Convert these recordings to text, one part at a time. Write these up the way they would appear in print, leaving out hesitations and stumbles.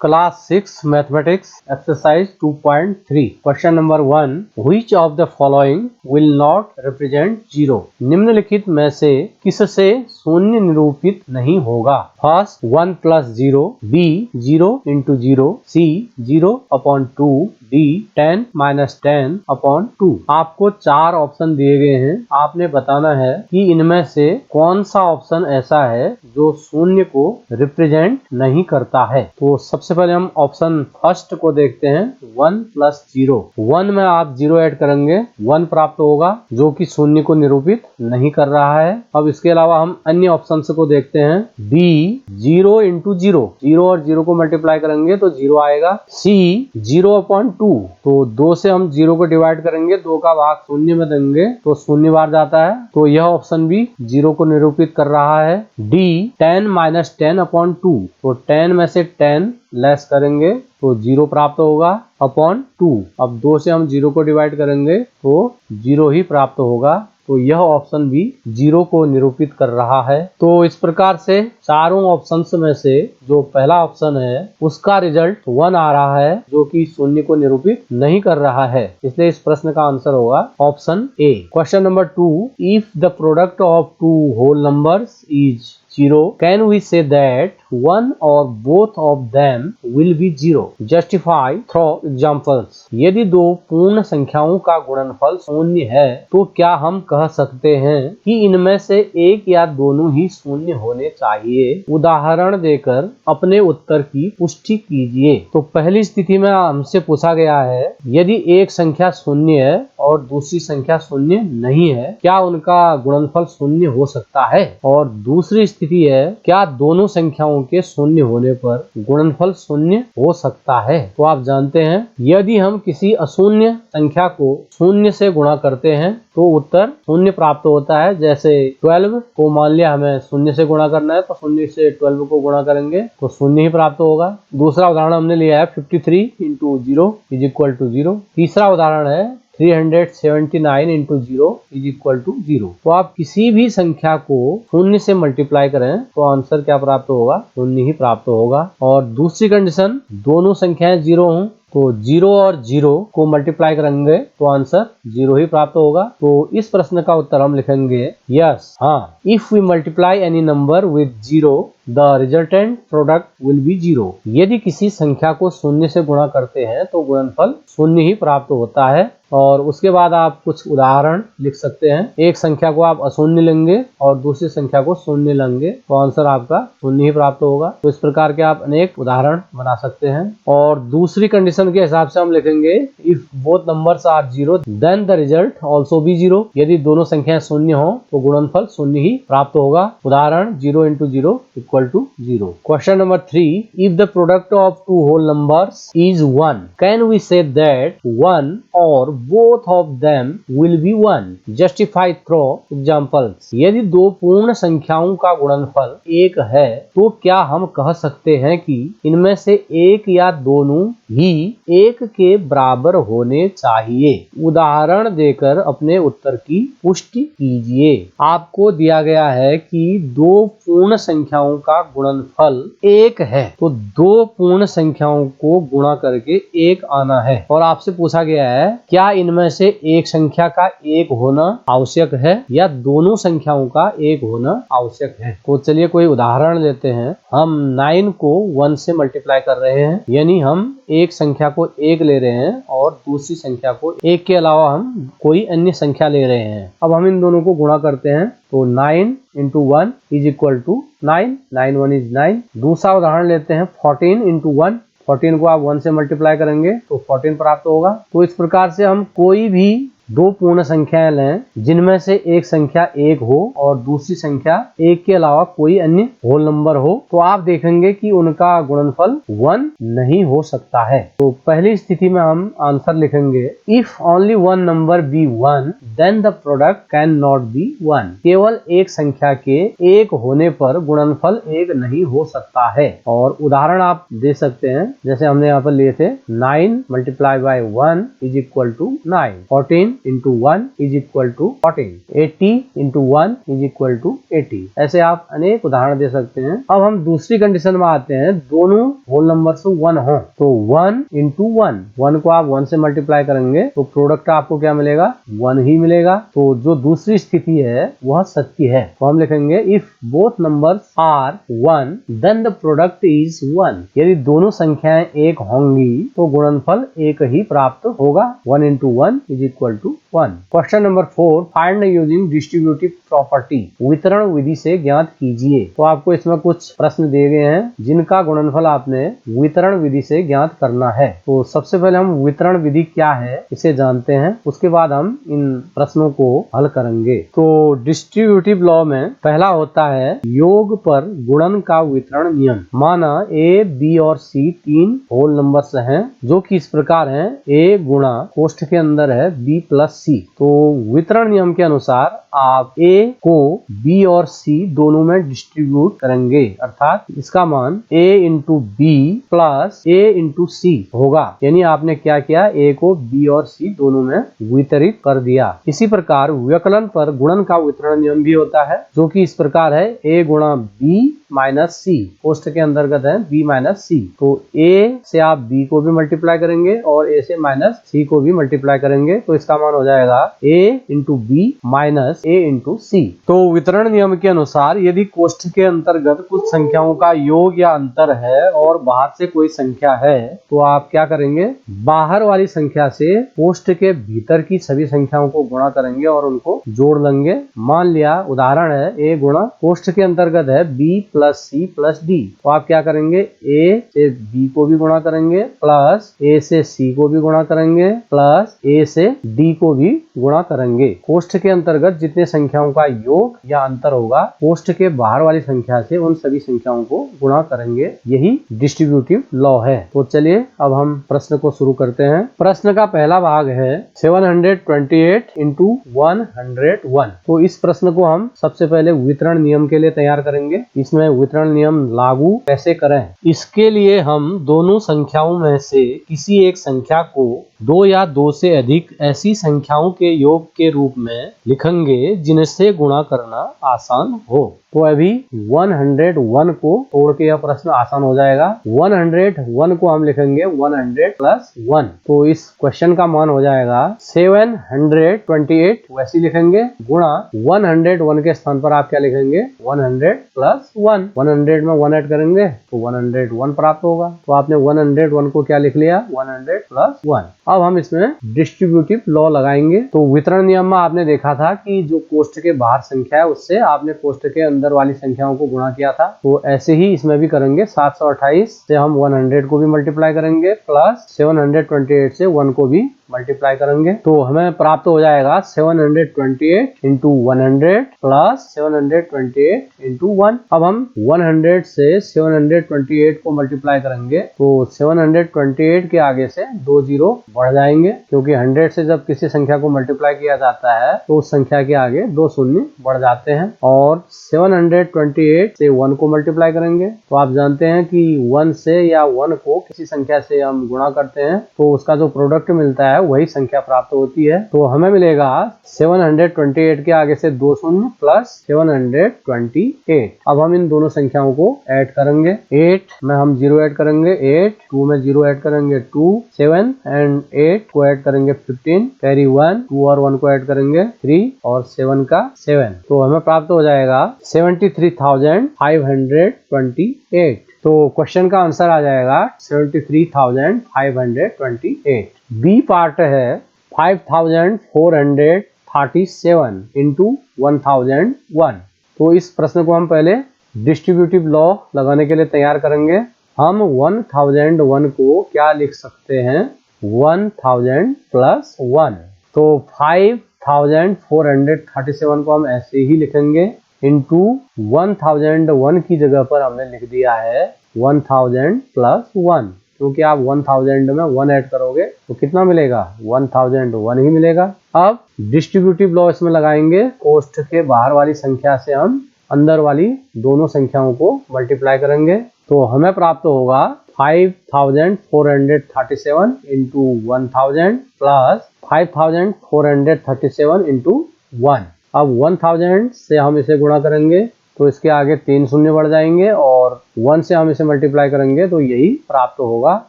Class 6 mathematics exercise 2.3 question number 1 which of the following will not represent zero. निम्नलिखित में से किससे शून्य निरूपित नहीं होगा। फर्स्ट 1 प्लस 0, बी 0 इंटू 0, सी 0/2, डी 10 माइनस 10/2। आपको 4 ऑप्शन दिए गए हैं। आपने बताना है कि इनमें से कौन सा ऑप्शन ऐसा है जो शून्य को रिप्रेजेंट नहीं करता है। तो सबसे पहले हम ऑप्शन फर्स्ट को देखते हैं, 1 प्लस 0। 1 में आप 0 ऐड करेंगे, 1 प्राप्त होगा जो कि शून्य को निरूपित नहीं कर रहा है। अब इसके अलावा हम अन्य ऑप्शन को देखते हैं, बी 0 इंटू 0, 0 और 0 को मल्टीप्लाई करेंगे तो 0 आएगा। सी 0/2, तो 2 से हम 0 को डिवाइड करेंगे, 2 का भाग शून्य में देंगे तो शून्य बार जाता है, तो यह ऑप्शन भी 0 को निरूपित कर रहा है। डी 10 माइनस 10/2, तो 10 में से 10 लेस करेंगे तो 0 प्राप्त होगा अपॉन 2। अब 2 से हम 0 को डिवाइड करेंगे तो 0 ही प्राप्त होगा, तो यह ऑप्शन भी 0 को निरूपित कर रहा है। तो इस प्रकार से चारों ऑप्शंस में से जो पहला ऑप्शन है उसका रिजल्ट 1 आ रहा है जो कि शून्य को निरूपित नहीं कर रहा है, इसलिए इस प्रश्न का आंसर होगा option A. Question number 2, if the product of two whole numbers is 0, can we say that one or both of them will be 0? Justify through examples. यदि दो पूर्ण संख्याओं का गुणनफल शून्य है तो क्या हम कह सकते हैं कि इनमें से एक या दोनों ही शून्य होने चाहिए। उदाहरण देकर अपने उत्तर की पुष्टि कीजिए। तो पहली स्थिति में हमसे पूछा गया है, यदि एक संख्या शून्य है और दूसरी संख्या शून्य नहीं है, क्या उनका गुणनफल शून्य हो सकता है। और दूसरी स्थिति है, क्या दोनों संख्याओं के शून्य होने पर गुणनफल शून्य हो सकता है। तो आप जानते हैं यदि हम किसी अशून्य संख्या को शून्य से गुणा करते हैं तो उत्तर शून्य प्राप्त होता है। जैसे 12 को मान लिया हमें शून्य से गुणा करना है तो शून्य से 12 को गुणा करेंगे तो शून्य ही प्राप्त होगा। दूसरा उदाहरण हमने लिया है 53 इंटू 0 इज इक्वल टू 0। तीसरा उदाहरण है 379 इंटू 0 इज इक्वल टू 0। तो आप किसी भी संख्या को शून्य से मल्टीप्लाई करें तो आंसर क्या प्राप्त होगा, शून्य ही प्राप्त होगा। और दूसरी कंडीशन, दोनों संख्याएं 0 हों तो 0 और 0 को मल्टीप्लाई करेंगे तो आंसर 0 ही प्राप्त होगा। तो इस प्रश्न का उत्तर हम लिखेंगे यस, हाँ। If we multiply any number with 0 the resultant product will be 0। यदि किसी संख्या को शून्य से गुणा करते हैं तो गुणनफल शून्य ही प्राप्त होता है। और उसके बाद आप कुछ उदाहरण लिख सकते हैं। एक संख्या को आप अशून्य लेंगे और दूसरी संख्या को शून्य लेंगे तो आंसर आपका शून्य ही प्राप्त होगा। तो इस प्रकार के आप अनेक उदाहरण बना सकते हैं। और दूसरी कंडीशन के हिसाब से हम लिखेंगे, if both numbers are 0 then the result also be 0। यदि दोनों संख्याएं शून्य हो तो गुणनफल शून्य ही प्राप्त होगा। उदाहरण 0 into 0 equal to 0। Question number 3, if the product of two whole numbers is 1, can we say that 1 और both of them will be 1? Justify through examples. यदि दो पूर्ण संख्याओं का गुणनफल 1 है तो क्या हम कह सकते हैं कि इनमें से एक या दोनों ही 1 के बराबर होने चाहिए। उदाहरण देकर अपने उत्तर की पुष्टि कीजिए। आपको दिया गया है कि दो पूर्ण संख्याओं का गुणनफल 1 है तो दो पूर्ण संख्याओं को गुणा करके 1 आना है। और आपसे पूछा गया है क्या इनमें से एक संख्या का 1 होना आवश्यक है या दोनों संख्याओं का 1 होना आवश्यक है। तो चलिए कोई उदाहरण लेते हैं। हम 9 को 1 से मल्टीप्लाई कर रहे हैं, यानी हम एक संख्या को 1 ले रहे हैं और दूसरी संख्या को 1 के अलावा हम कोई अन्य संख्या ले रहे हैं। अब हम इन दोनों को गुणा करते हैं तो 9 into 1 is equal to 9, 9 1 is 9। दूसरा उदाहरण लेते हैं 14 इंटू 1। 14 को आप 1 से मल्टीप्लाई करेंगे तो 14 प्राप्त होगा। तो इस प्रकार से हम कोई भी दो पूर्ण संख्याएं लें जिनमें से एक संख्या 1 हो और दूसरी संख्या 1 के अलावा कोई अन्य होल नंबर हो तो आप देखेंगे कि उनका गुणनफल 1 नहीं हो सकता है। तो पहली स्थिति में हम आंसर लिखेंगे, if only one number be 1 then the product can not be 1। केवल एक संख्या के 1 होने पर गुणनफल 1 नहीं हो सकता है। और उदाहरण आप दे सकते हैं, जैसे हमने यहाँ पर लिए थे 9 multiply by 1 is equal to 9, 14 into 1 is equal to 14, 80 into 1 is equal to 80। ऐसे आप अनेक उदाहरण दे सकते हैं। अब हम दूसरी कंडीशन में आते हैं, दोनों होल नंबर से 1 हो तो 1 इंटू 1, 1 को आप 1 से मल्टीप्लाई करेंगे तो प्रोडक्ट आपको क्या मिलेगा, 1 ही मिलेगा। तो जो दूसरी स्थिति है वह सत्य है, तो हम लिखेंगे if both numbers are 1 then the product is 1। यदि दोनों संख्याएं 1 होंगी तो गुणनफल 1 ही प्राप्त होगा। 1 into 1 is equal to 1। Question number 4, find using distributive property, वितरण विधि से ज्ञात कीजिए। तो आपको इसमें कुछ प्रश्न दिए गए हैं जिनका गुणनफल आपने वितरण विधि से ज्ञात करना है। तो सबसे पहले हम वितरण विधि क्या है इसे जानते हैं, उसके बाद हम इन प्रश्नों को हल करेंगे। तो डिस्ट्रीब्यूटिव लॉ में पहला होता है योग पर गुणन का वितरण नियम। माना ए, बी और सी 3 होल नंबर्स हैं जो कि इस प्रकार हैं, ए गुणा कोष्ठ के अंदर है बी प्लस सी। तो वितरण नियम के अनुसार आप ए को बी और सी दोनों में डिस्ट्रीब्यूट करेंगे, अर्थात इसका मान ए इंटू बी प्लस ए इंटू सी होगा। यानी आपने क्या किया, ए को बी और सी दोनों में वितरित कर दिया। इसी प्रकार व्यकलन पर गुणन का वितरण नियम भी होता है जो कि इस प्रकार है, ए गुणा बी माइनस सी, कोष्ठ के अंतर्गत है बी माइनस सी। तो ए से आप बी को भी मल्टीप्लाई करेंगे और ए से माइनस सी को भी मल्टीप्लाई करेंगे, तो इसका मान हो जाएगा ए इंटू बी माइनस ए इंटू सी। तो वितरण नियम के अनुसार यदि कोष्ठ के अंतर्गत कुछ संख्याओं का योग या अंतर है और बाहर से कोई संख्या है तो आप क्या करेंगे, बाहर वाली संख्या से कोष्ठ के भीतर की सभी संख्याओं को गुणा करेंगे और उनको जोड़ लेंगे। मान लिया उदाहरण है, ए गुणा कोष्ठ के अंतर्गत है B plus C plus D, तो आप क्या करेंगे, ए से बी को भी गुणा करेंगे प्लस ए से सी को भी गुणा करेंगे प्लस ए से डी को भी गुणा करेंगे। कोष्ठ के अंतर्गत जितने संख्याओं का योग या अंतर होगा कोष्ठ के बाहर वाली संख्या से उन सभी संख्याओं को गुणा करेंगे। यही डिस्ट्रीब्यूटिव लॉ है। तो चलिए अब हम प्रश्न को शुरू करते हैं। प्रश्न का पहला भाग है 728 इंटू 101। तो इस प्रश्न को हम सबसे पहले वितरण नियम के लिए तैयार करेंगे। इसमें वितरण नियम लागू कैसे करें, इसके लिए हम दोनों संख्याओं में से किसी एक संख्या को 2 या 2 से अधिक ऐसी संख्याओं के योग के रूप में लिखेंगे जिनसे गुणा करना आसान हो। तो अभी 101 को तोड़ के यह प्रश्न आसान हो जाएगा। 101 को हम लिखेंगे 100 प्लस 1, तो इस क्वेश्चन का मान हो जाएगा 728, वैसे लिखेंगे गुणा 101 के स्थान पर आप क्या लिखेंगे, 100 प्लस 1। 100 में 1 ऐड करेंगे तो 101 प्राप्त होगा। तो आपने 101 को क्या लिख लिया, 100 प्लस 1। अब हम इसमें डिस्ट्रीब्यूटिव लॉ लगाएंगे। तो वितरण नियम में आपने देखा था कि जो कोष्ठ के बाहर संख्या है उससे आपने कोष्ठ के अंदर वाली संख्याओं को गुणा किया था, तो ऐसे ही इसमें भी करेंगे। 728 से हम 100 को भी मल्टीप्लाई करेंगे प्लस 728 से 1 को भी मल्टीप्लाई करेंगे, तो हमें प्राप्त हो जाएगा 728 इंटू 100 प्लस 728 इंटू 1। अब हम 100 से 728 को मल्टीप्लाई करेंगे तो 728 के आगे से 2 जीरो बढ़ जाएंगे, क्योंकि 100 से जब किसी संख्या को मल्टीप्लाई किया जाता है तो उस संख्या के आगे 2 शून्य बढ़ जाते हैं। और 728 से 1 को मल्टीप्लाई करेंगे तो आप जानते हैं कि 1 से या 1 को किसी संख्या से हम गुणा करते हैं तो उसका जो प्रोडक्ट मिलता है वही संख्या प्राप्त होती है। तो हमें मिलेगा 728 के आगे से 2 शून्य प्लस 728। अब हम इन दोनों संख्याओं को ऐड करेंगे। 8 में हम 0 ऐड करेंगे 8, 2 में 0 ऐड करेंगे 2, 7 एंड 8 को ऐड करेंगे 15, कैरी 1, 2 और 1 को ऐड करेंगे 3 और 7 का 7। तो हमें प्राप्त हो जाएगा 73,528। तो क्वेश्चन का आंसर आ जाएगा 73,528। बी पार्ट है 5,437 इंटू 1001। तो इस प्रश्न को हम पहले डिस्ट्रीब्यूटिव लॉ लगाने के लिए तैयार करेंगे। हम 1001 को क्या लिख सकते हैं, 1000 प्लस 1। तो 5,437 को हम ऐसे ही लिखेंगे इंटू 1001 की जगह पर हमने लिख दिया है 1000 प्लस 1, क्योंकि आप 1000 में 1 ऐड करोगे तो कितना मिलेगा, 1001 ही मिलेगा। अब डिस्ट्रीब्यूटिव लॉ इसमें लगाएंगे। कोष्ठ के बाहर वाली संख्या से हम अंदर वाली दोनों संख्याओं को मल्टीप्लाई करेंगे तो हमें प्राप्त होगा 5437 इंटू 1000 प्लस 5437 इंटू 1। अब 1000 से हम इसे गुणा करेंगे तो इसके आगे 3 शून्य बढ़ जाएंगे और 1 से हम इसे मल्टीप्लाई करेंगे तो यही प्राप्त होगा।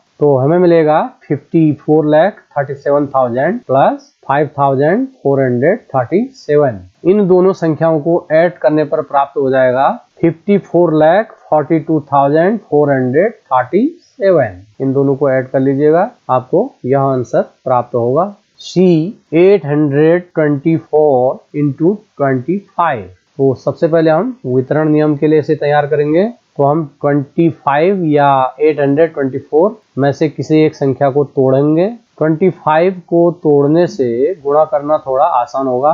तो हमें मिलेगा 54,37,000 प्लस 5,437। इन दोनों संख्याओं को ऐड करने पर प्राप्त हो जाएगा 54,42,437। इन दोनों को ऐड कर लीजिएगा, आपको यह आंसर प्राप्त होगा। C 824 into 25। तो सबसे पहले हम वितरण नियम के लिए इसे तैयार करेंगे। तो हम 25 या 824 में से किसी एक संख्या को तोड़ेंगे। 25 को तोड़ने से गुणा करना थोड़ा आसान होगा।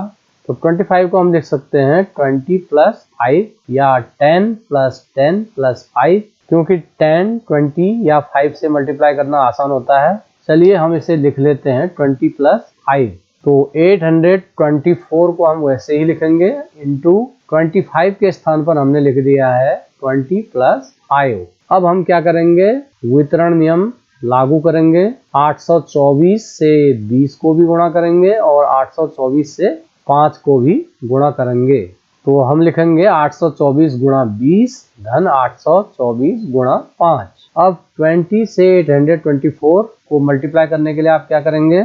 तो 25 को हम लिख सकते हैं 20 प्लस 5 या 10 प्लस 10 प्लस 5, क्योंकि 10, 20 या 5 से मल्टीप्लाई करना आसान होता है। चलिए हम इसे लिख लेते हैं 20 प्लस 5। तो 824 को हम वैसे ही लिखेंगे इंटू 25 के स्थान पर हमने लिख दिया है 20 प्लस 5। अब हम क्या करेंगे, वितरण नियम लागू करेंगे। 824 से 20 को भी गुणा करेंगे और 824 से 5 को भी गुणा करेंगे। तो हम लिखेंगे 824 गुणा 20 धन 824 गुणा 5। अब 20 से 824 को मल्टीप्लाई करने के लिए आप क्या करेंगे,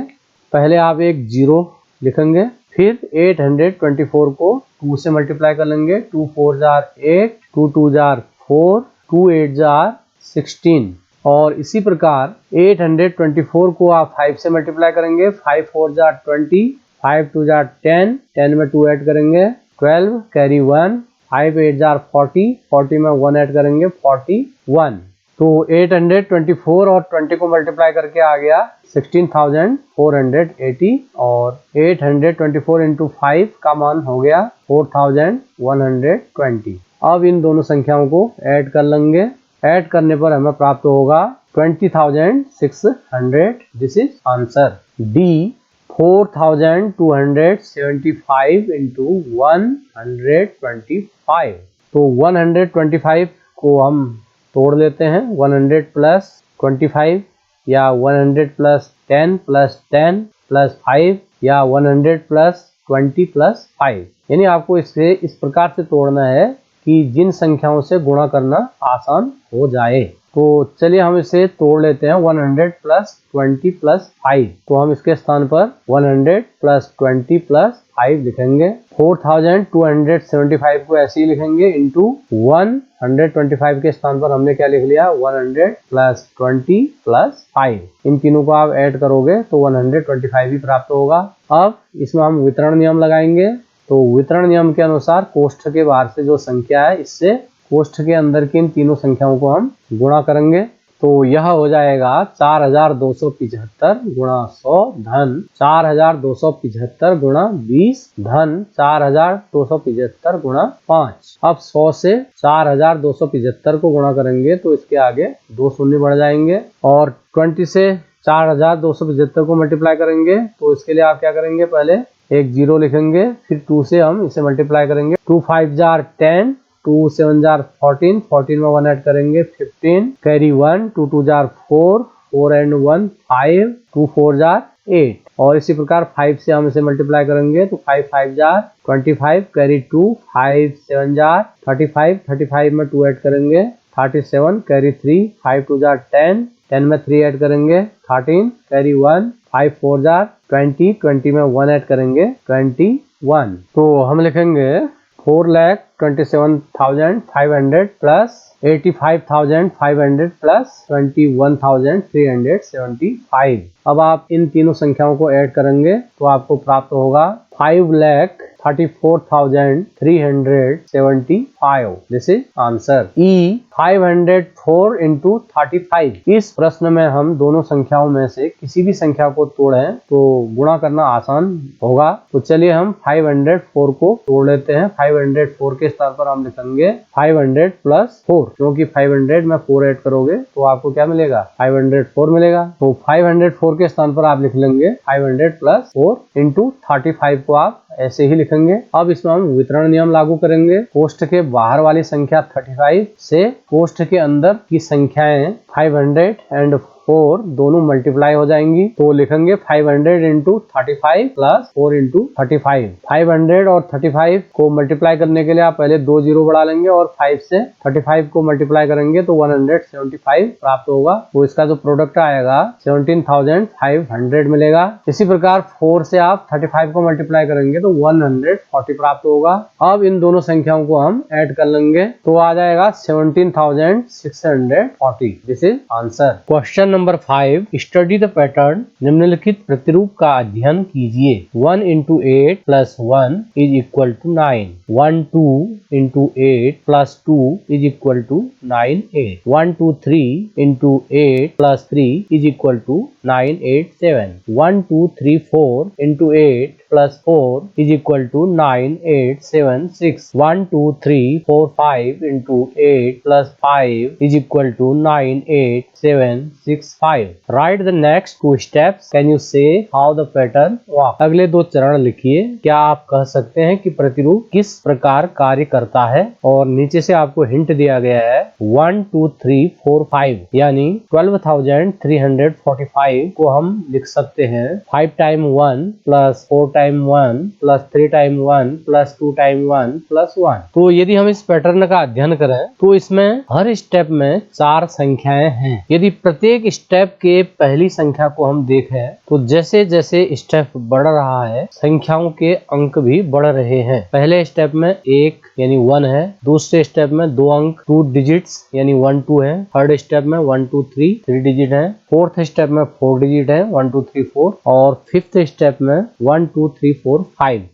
पहले आप एक 0 लिखेंगे, फिर 824 को 2 से मल्टीप्लाई कर लेंगे। 2 4 जार 8, 2 2 जार 4, 2 8 जार 16। और इसी प्रकार 824 को आप 5 से मल्टीप्लाई करेंगे। 5 4 जार 20, 5 2 जार 10, 10 में 2 ऐड करेंगे 12, कैरी 1, 5 8 जार 40, 40 में 1 ऐड करेंगे 41। तो 824 और 20 को मल्टीप्लाई करके आ गया 16,480 और 824 इंटू 5 का मान हो गया 4,120। अब इन दोनों संख्याओं को ऐड कर लेंगे। ऐड करने पर हमें प्राप्त होगा 20,600। This is answer. D 4,275 into 125। तो 125 को हम तोड़ लेते हैं। 100 प्लस 25 या 100 प्लस 10 प्लस 10 प्लस 5 या 100 प्लस 20 प्लस 5। यानी आपको इसे इस प्रकार से तोड़ना है कि जिन संख्याओं से गुणा करना आसान हो जाए। तो चलिए हम इसे तोड़ लेते हैं। 100 प्लस 20 प्लस 5। तो हम इसके स्थान पर 100 प्लस 20 प्लस 5 लिखेंगे। 4,275 को ऐसे ही लिखेंगे इंटू 125 के स्थान पर हमने क्या लिख लिया, 100 प्लस 20 प्लस 5। इन तीनों को आप ऐड करोगे तो 125 ही प्राप्त होगा। अब इसमें हम वितरण नियम लगाएंगे। तो वितरण नियम के अनुसार कोष्ठक के बाहर से जो संख्या है, इससे कोष्ठक के अंदर की इन तीनों संख्याओं को हम गुणा करेंगे। तो यह हो जाएगा 4,275 गुणा 100 धन 4,275 गुणा 20 धन 4,275 गुणा 5। अब 100 से 4,275 को गुणा करेंगे तो इसके आगे 2 शून्य बढ़ जाएंगे और 20 से 4,275 को मल्टीप्लाई करेंगे तो इसके लिए आप क्या करेंगे, पहले एक 0 लिखेंगे, फिर 2 से हम इसे मल्टीप्लाई करेंगे। 2 5 जार 10, 2 7 जार 14, 14 में 1 ऐड करेंगे 15, कैरी 1, 2 2 जार 4, 4 एंड 1 5, 2 4 जार 8। और इसी प्रकार 5 से हम इसे मल्टीप्लाई करेंगे तो 5 5 जार 25, कैरी 2, 5 7 जार 35, 35 में 2 ऐड करेंगे 37, कैरी 3, 5 2 जार 10, 10 में 3 ऐड करेंगे 13, कैरी 1, 5 4 जार 20, 20 में 1 ऐड करेंगे 21। तो हम लिखेंगे 4,27,500 प्लस 85,500 प्लस 21,375। अब आप इन तीनों संख्याओं को ऐड करेंगे तो आपको प्राप्त होगा 5,34,375। This is answer. E 504 into 35। इस प्रश्न में हम दोनों संख्याओं में से किसी भी संख्या को तोड़ें तो गुणा करना आसान होगा। तो चलिए हम 504 को तोड़ लेते हैं। 504 के स्थान पर हम लिखेंगे 500 प्लस 4, क्योंकि 500 में 4 ऐड करोगे तो आपको क्या मिलेगा, 504 मिलेगा। तो 504 के स्थान पर आप लिख लेंगे 500 प्लस 4 इंटू 35 को आप ऐसे ही लिखेंगे। अब इसमें हम वितरण नियम लागू करेंगे। कोष्ठ के बाहर वाली संख्या 35 से कोष्ठ के अंदर की संख्याएं 500 एंड 4 दोनों मल्टीप्लाई हो जाएंगी। तो लिखेंगे 500 इंटू 35 प्लस 4 इंटू 35। 500 और 35 को मल्टीप्लाई करने के लिए आप पहले 2 जीरो बढ़ा लेंगे और 5 से 35 को मल्टीप्लाई करेंगे तो 175 प्राप्त होगा। तो इसका जो प्रोडक्ट आएगा 17,500 मिलेगा। इसी प्रकार 4 से आप 35 को मल्टीप्लाई करेंगे तो 140 प्राप्त होगा। अब इन दोनों संख्याओं को हम ऐड कर लेंगे तो आ जाएगा 17,640। This is answer. Question number 5, study the pattern. निम्नलिखित प्रतिरूप का अध्ययन कीजिए। 1 into 8 plus 1 is equal to 9। 1 2 into 8 plus 2 is equal to 9 8। 1 2 3 into 8 plus 3 is equal to 9 8 7। 1 2 3 4 into 8 plus 4 is equal to 9 8 7 6. 1 2 3 4 5 into 8 plus 5 is equal to 9 8 7 6 5. Write the next two steps. Can you say how the pattern works? अगले दो चरण लिखिए। क्या आप कह सकते हैं कि प्रतिरूप किस प्रकार कार्य करता है? और नीचे से आपको हिंट दिया गया है 1 2 3 4 5 यानी 12,345 को हम लिख सकते हैं 5 time 1 plus 4 time 1 plus 3 time 1 plus 2 time 1 plus 1। तो यदि हम इस पैटर्न का अध्ययन करें तो इसमें हर स्टेप में 4 संख्याएं हैं। यदि प्रत्येक स्टेप के पहली संख्या को हम देखें तो जैसे जैसे स्टेप बढ़ रहा है संख्याओं के अंक भी बढ़ रहे हैं। पहले स्टेप में 1 यानी 1 है, दूसरे स्टेप में 2 अंक 2 डिजिट्स यानी 1 2 है, थर्ड स्टेप में 1 2 3 3 डिजिट है, फोर्थ स्टेप में 4 डिजिट है 1 2 3 4 और फिफ्थ स्टेप में 1 2 3 4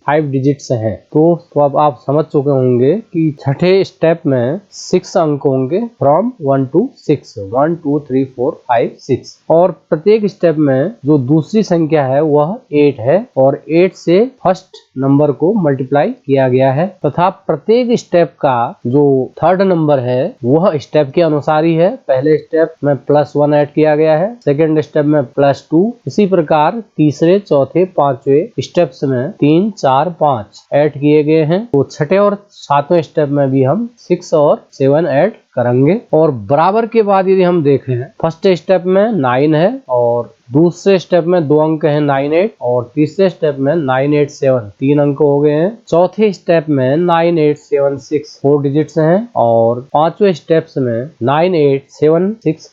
5 डिजिट्स हैं। तो अब आप समझ चुके होंगे कि छठे स्टेप में 6 अंक होंगे फ्रॉम 1 to 6 1 2 3 4 5 6 और प्रत्येक स्टेप में जो दूसरी संख्या है वह 8 है और 8 से फर्स्ट नंबर को मल्टीप्लाई किया गया है तथा प्रत्येक स्टेप का जो थर्ड नंबर है वह स्टेप के अनुसार ही है। पहले स्टेप में +1 ऐड किया गया है, सेकेंड स्टेप में +2, इसी प्रकार तीसरे चौथे पांचवें स्टेप्स में 3 4 5 ऐड किए गए हैं। तो छठे और सातवें स्टेप में भी हम 6 और 7 ऐड करेंगे। और बराबर के बाद यदि हम देखें फर्स्ट स्टेप में 9 है और दूसरे स्टेप में 2 अंक हैं 9 8 और तीसरे स्टेप में 9 8 7 3 अंक हो गए हैं। चौथे स्टेप में 9 8 7 6 4 डिजिट्स हैं और पांचवें स्टेप्स में 9 8 7 6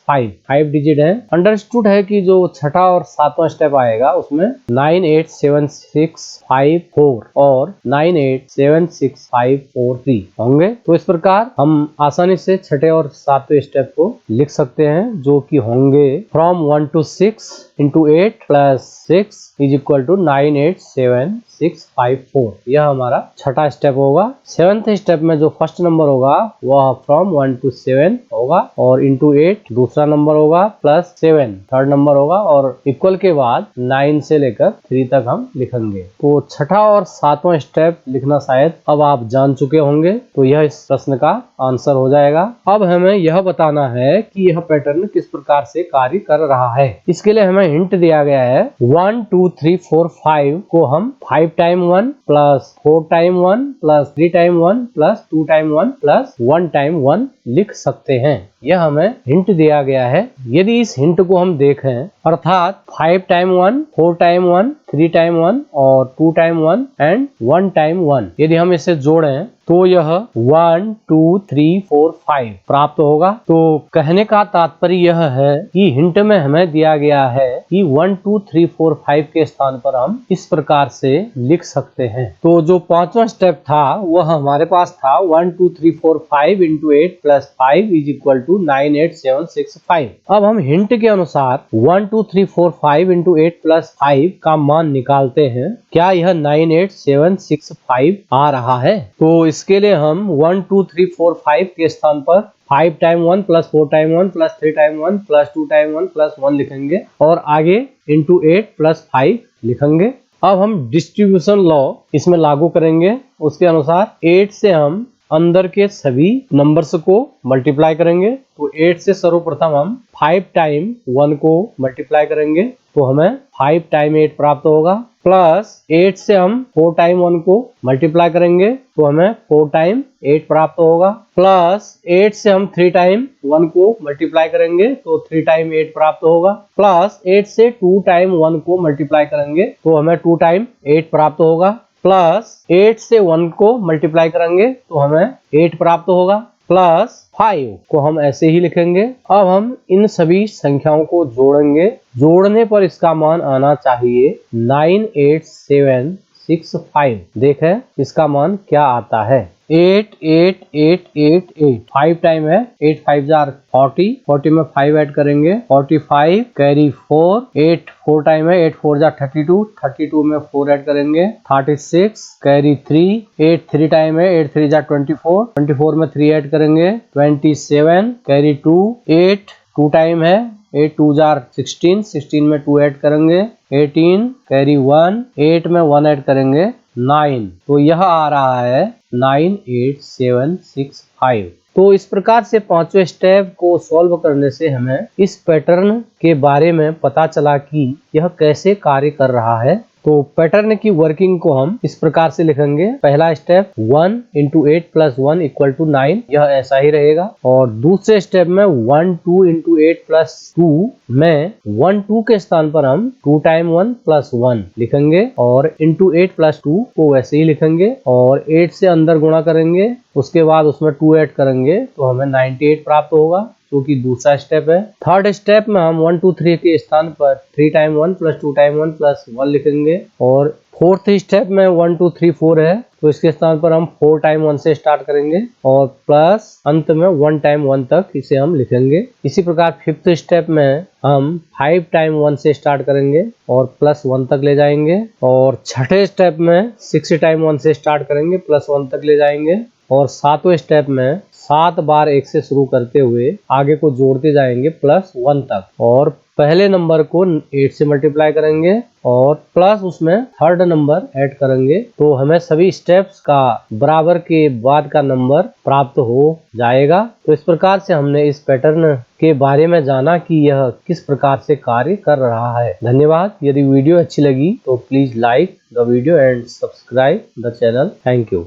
5 डिजिट है। अंडरस्टूड है कि जो छठा और सातवां स्टेप आएगा उसमें 9 8 7 6 5 4 और 9 8 7 6 5 4 3 होंगे। तो इस प्रकार हम आसानी से छठे और सातवें स्टेप को लिख सकते हैं जो कि होंगे from 1 to 6 into 8 plus 6 is equal to 9 8 7 6 5 4। यह हमारा छठा स्टेप होगा। सेवंथ स्टेप में जो फर्स्ट नंबर होगा वह फ्रॉम 1 to 7 होगा और इंटू 8 दूसरा नंबर होगा प्लस 7 थर्ड नंबर होगा और इक्वल के बाद 9 से लेकर 3 तक हम लिखेंगे। तो छठा और सातवां स्टेप लिखना शायद अब आप जान चुके होंगे। तो यह इस प्रश्न का आंसर हो जाएगा। अब हमें यह बताना है कि यह पैटर्न किस प्रकार से कार्य कर रहा है। इसके लिए हमें हिंट दिया गया है 1 2 3 4 5 को हम 5 time 1 plus 4 time 1 plus 3 time 1 plus 2 time 1 plus 1 time 1 लिख सकते हैं। यह हमें हिंट दिया गया है। यदि इस हिंट को हम देखें अर्थात 5 टाइम 1 4 टाइम 1 3 टाइम 1 और 2 टाइम 1 एंड 1 टाइम 1 यदि हम इसे जोड़ें तो यह 1 2 3 4 5 प्राप्त होगा। तो कहने का तात्पर्य यह है कि हिंट में हमें दिया गया है कि 1 2 3 4 5 के स्थान पर हम इस प्रकार से लिख सकते हैं। तो जो पांचवा स्टेप था वह हमारे पास था 1 2 3 4 5 into 8 plus 5 is equal to 9 8 7 6 5। अब हम हिंट के अनुसार 1 2 3 4 5 इंटू 8 प्लस 5 का मान निकालते हैं। क्या यह 9 8 7 6 5 आ रहा है? तो इसके लिए हम 1 2 3 4 5 के स्थान पर 5 time 1 plus 4 time 1 plus 3 time 1 plus 2 time 1 plus 1 लिखेंगे और आगे इंटू 8 प्लस 5 लिखेंगे। अब हम डिस्ट्रीब्यूशन लॉ इसमें लागू करेंगे। उसके अनुसार 8 से हम अंदर के सभी नंबर्स को मल्टीप्लाई करेंगे। तो 8 से सर्वप्रथम हम 5 टाइम 1 को मल्टीप्लाई करेंगे तो हमें 5 टाइम 8 प्राप्त होगा, प्लस 8 से हम 4 टाइम 1 को मल्टीप्लाई करेंगे तो हमें 4 टाइम 8 प्राप्त होगा, प्लस 8 से हम 3 टाइम 1 को मल्टीप्लाई करेंगे तो 3 टाइम 8 प्राप्त होगा, प्लस 8 से 2 टाइम 1 को मल्टीप्लाई करेंगे तो हमें 2 टाइम 8 प्राप्त होगा, प्लस 8 से 1 को मल्टीप्लाई करेंगे तो हमें 8 प्राप्त होगा, प्लस 5 को हम ऐसे ही लिखेंगे। अब हम इन सभी संख्याओं को जोड़ेंगे, जोड़ने पर इसका मान आना चाहिए 98765। देखें इसका मान क्या आता है। 88888 5 टाइम है, 8 5 जार 40, 40 में 5 ऐड करेंगे 45 कैरी 4, 8 4 टाइम है, 8 4 जार 32, 32 में 4 ऐड करेंगे 36 कैरी 3, 8 3 टाइम है, 8 3 जार 24, 24 में 3 ऐड करेंगे 27 कैरी 2, 8 2 टाइम है, 8 2 जार 16, 16 में 2 ऐड करेंगे 18 कैरी 1, 8 में 1 ऐड करेंगे 9। तो यह आ रहा है 98765। तो इस प्रकार से पांचवें स्टेप को सॉल्व करने से हमें इस पैटर्न के बारे में पता चला कि यह कैसे कार्य कर रहा है। तो पैटर्न की वर्किंग को हम इस प्रकार से लिखेंगे। पहला स्टेप 1 × 8 + 1 = 9, यह ऐसा ही रहेगा। और दूसरे स्टेप में 1 2 × 8 + 2 में 1 2 के स्थान पर हम 2 टाइम 1 + 1 लिखेंगे और × 8 + 2 को वैसे ही लिखेंगे और 8 से अंदर गुणा करेंगे, उसके बाद उसमें 2 ऐड करेंगे तो हमें 98 प्राप्त होगा, जो कि दूसरा स्टेप है। थर्ड स्टेप में हम 1 2 3 के स्थान पर 3 टाइम 1 + 2 टाइम 1 + 1 लिखेंगे और फोर्थ स्टेप में 1 2 3 4 है तो इसके स्थान पर हम 4 टाइम 1 से स्टार्ट करेंगे और प्लस अंत में 1 टाइम 1 तक इसे हम लिखेंगे। इसी प्रकार फिफ्थ स्टेप में हम 5 टाइम 1 से स्टार्ट करेंगे और +1 तक ले जाएंगे और छठे स्टेप में 6 टाइम 1 से स्टार्ट करेंगे +1 तक ले जाएंगे और सातवें स्टेप में 7 बार 1 से शुरू करते हुए आगे को जोड़ते जाएंगे +1 तक और पहले नंबर को 8 से मल्टीप्लाई करेंगे और प्लस उसमें थर्ड नंबर ऐड करेंगे तो हमें सभी स्टेप्स का बराबर के बाद का नंबर प्राप्त हो जाएगा। तो इस प्रकार से हमने इस पैटर्न के बारे में जाना कि यह किस प्रकार से कार्य कर रहा है। धन्यवाद। यदि वीडियो अच्छी लगी तो please like the video and subscribe the channel. Thank you.